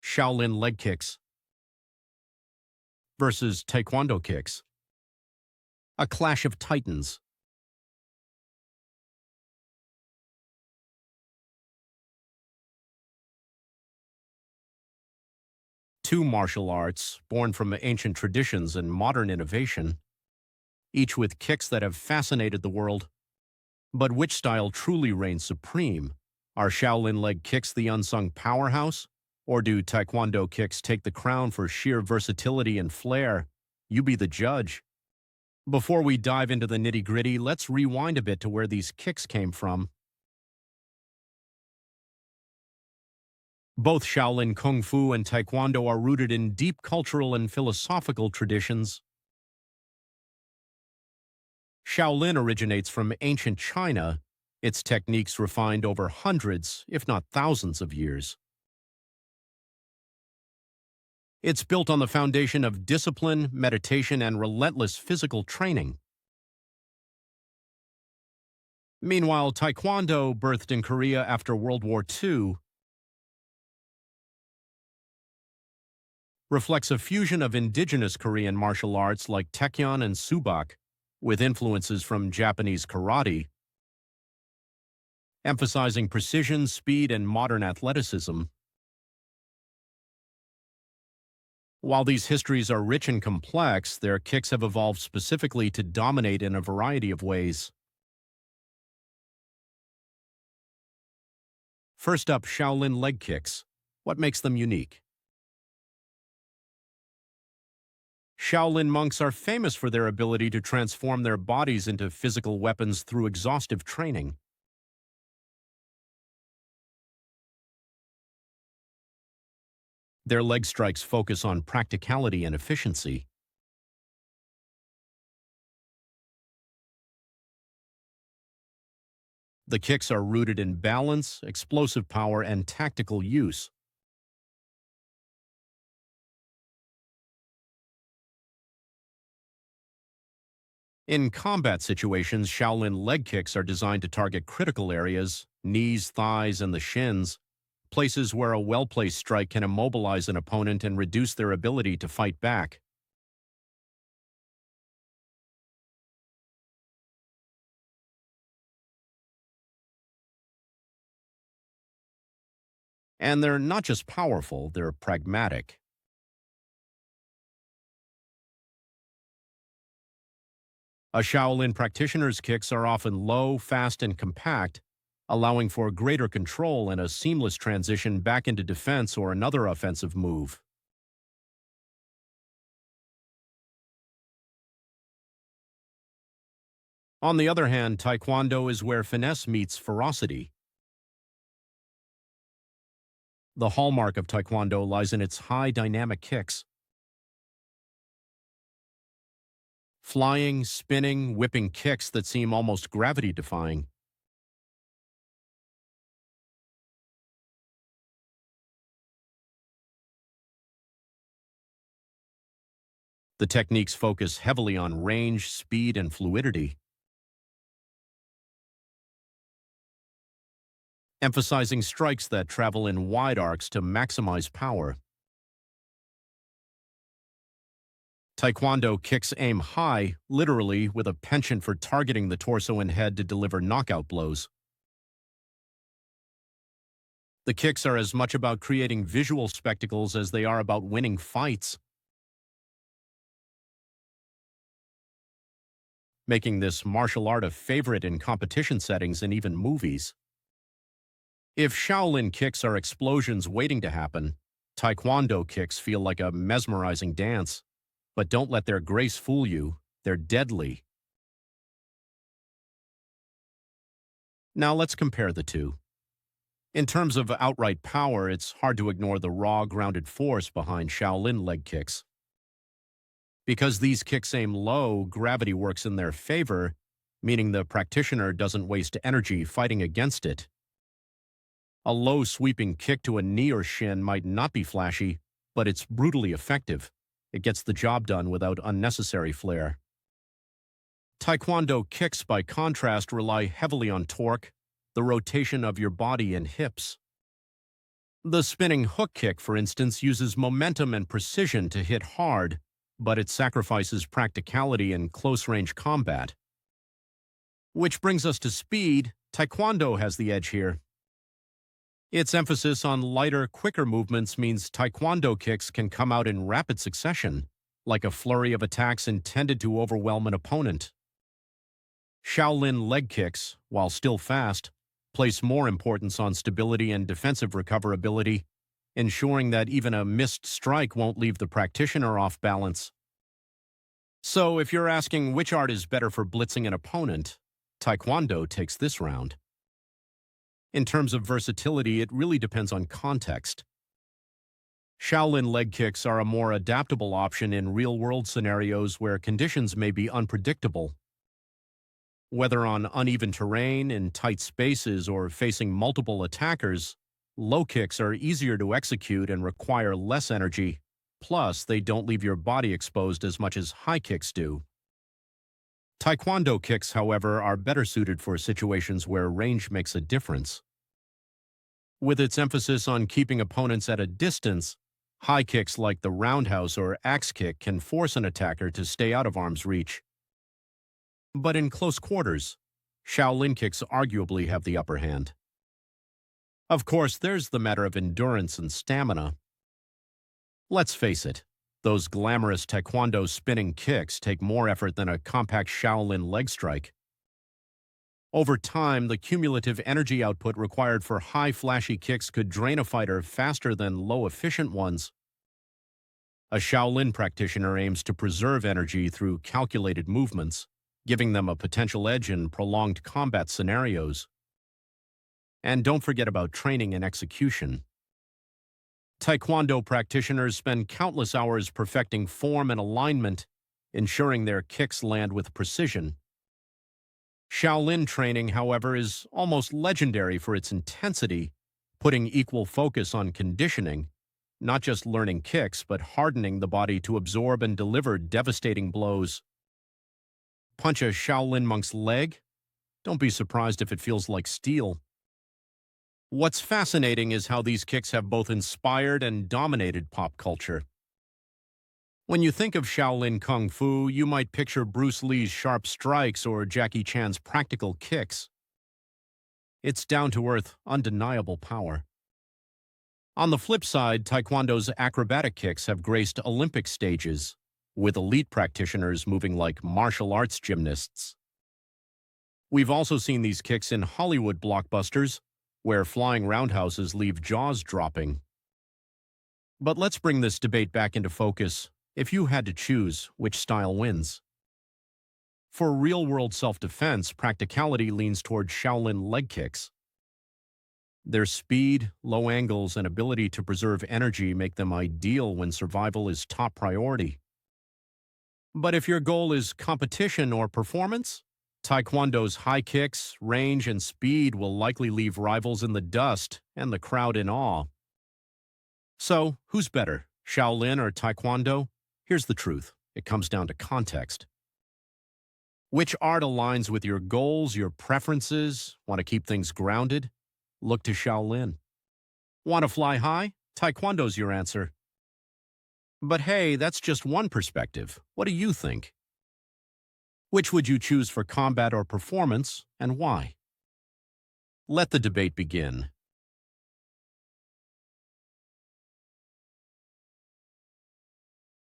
Shaolin leg kicks versus Taekwondo kicks. A clash of titans. Two martial arts born from ancient traditions and modern innovation, each with kicks that have fascinated the world. But which style truly reigns supreme? Are Shaolin leg kicks the unsung powerhouse? Or do Taekwondo kicks take the crown for sheer versatility and flair? You be the judge. Before we dive into the nitty-gritty, let's rewind a bit to where these kicks came from. Both Shaolin Kung Fu and Taekwondo are rooted in deep cultural and philosophical traditions. Shaolin originates from ancient China, its techniques refined over hundreds, if not thousands of years. It's built on the foundation of discipline, meditation, and relentless physical training. Meanwhile, Taekwondo, birthed in Korea after World War II, reflects a fusion of indigenous Korean martial arts like Taekyon and Subak, with influences from Japanese karate, emphasizing precision, speed, and modern athleticism. While these histories are rich and complex, their kicks have evolved specifically to dominate in a variety of ways. First up, Shaolin leg kicks. What makes them unique? Shaolin monks are famous for their ability to transform their bodies into physical weapons through exhaustive training. Their leg strikes focus on practicality and efficiency. The kicks are rooted in balance, explosive power, and tactical use. In combat situations, Shaolin leg kicks are designed to target critical areas, knees, thighs, and the shins, places where a well-placed strike can immobilize an opponent and reduce their ability to fight back. And they're not just powerful, they're pragmatic. A Shaolin practitioner's kicks are often low, fast, and compact, allowing for greater control and a seamless transition back into defense or another offensive move. On the other hand, Taekwondo is where finesse meets ferocity. The hallmark of Taekwondo lies in its high dynamic kicks. Flying, spinning, whipping kicks that seem almost gravity-defying. The techniques focus heavily on range, speed, and fluidity, emphasizing strikes that travel in wide arcs to maximize power. Taekwondo kicks aim high, literally, with a penchant for targeting the torso and head to deliver knockout blows. The kicks are as much about creating visual spectacles as they are about winning fights, making this martial art a favorite in competition settings and even movies. If Shaolin kicks are explosions waiting to happen, Taekwondo kicks feel like a mesmerizing dance. But don't let their grace fool you, they're deadly. Now let's compare the two. In terms of outright power, it's hard to ignore the raw, grounded force behind Shaolin leg kicks. Because these kicks aim low, gravity works in their favor, meaning the practitioner doesn't waste energy fighting against it. A low sweeping kick to a knee or shin might not be flashy, but it's brutally effective. It gets the job done without unnecessary flair. Taekwondo kicks, by contrast, rely heavily on torque, the rotation of your body and hips. The spinning hook kick, for instance, uses momentum and precision to hit hard, but it sacrifices practicality in close-range combat. Which brings us to speed. Taekwondo has the edge here. Its emphasis on lighter, quicker movements means Taekwondo kicks can come out in rapid succession, like a flurry of attacks intended to overwhelm an opponent. Shaolin leg kicks, while still fast, place more importance on stability and defensive recoverability, ensuring that even a missed strike won't leave the practitioner off balance. So if you're asking which art is better for blitzing an opponent, Taekwondo takes this round. In terms of versatility, it really depends on context. Shaolin leg kicks are a more adaptable option in real-world scenarios where conditions may be unpredictable. Whether on uneven terrain, in tight spaces, or facing multiple attackers, low kicks are easier to execute and require less energy. Plus, they don't leave your body exposed as much as high kicks do. Taekwondo kicks, however, are better suited for situations where range makes a difference. With its emphasis on keeping opponents at a distance, high kicks like the roundhouse or axe kick can force an attacker to stay out of arm's reach. But in close quarters, Shaolin kicks arguably have the upper hand. Of course, there's the matter of endurance and stamina. Let's face it, those glamorous Taekwondo spinning kicks take more effort than a compact Shaolin leg strike. Over time, the cumulative energy output required for high flashy kicks could drain a fighter faster than low efficient ones. A Shaolin practitioner aims to preserve energy through calculated movements, giving them a potential edge in prolonged combat scenarios. And don't forget about training and execution. Taekwondo practitioners spend countless hours perfecting form and alignment, ensuring their kicks land with precision. Shaolin training, however, is almost legendary for its intensity, putting equal focus on conditioning, not just learning kicks, but hardening the body to absorb and deliver devastating blows. Punch a Shaolin monk's leg? Don't be surprised if it feels like steel. What's fascinating is how these kicks have both inspired and dominated pop culture. When you think of Shaolin Kung Fu, you might picture Bruce Lee's sharp strikes or Jackie Chan's practical kicks. It's down-to-earth, undeniable power. On the flip side, Taekwondo's acrobatic kicks have graced Olympic stages, with elite practitioners moving like martial arts gymnasts. We've also seen these kicks in Hollywood blockbusters, where flying roundhouses leave jaws dropping. But let's bring this debate back into focus. If you had to choose, which style wins? For real-world self-defense, practicality leans toward Shaolin leg kicks. Their speed, low angles, and ability to preserve energy make them ideal when survival is top priority. But if your goal is competition or performance, Taekwondo's high kicks, range, and speed will likely leave rivals in the dust and the crowd in awe. So, who's better, Shaolin or Taekwondo? Here's the truth. It comes down to context. Which art aligns with your goals, your preferences? Want to keep things grounded? Look to Shaolin. Want to fly high? Taekwondo's your answer. But hey, that's just one perspective. What do you think? Which would you choose for combat or performance, and why? Let the debate begin.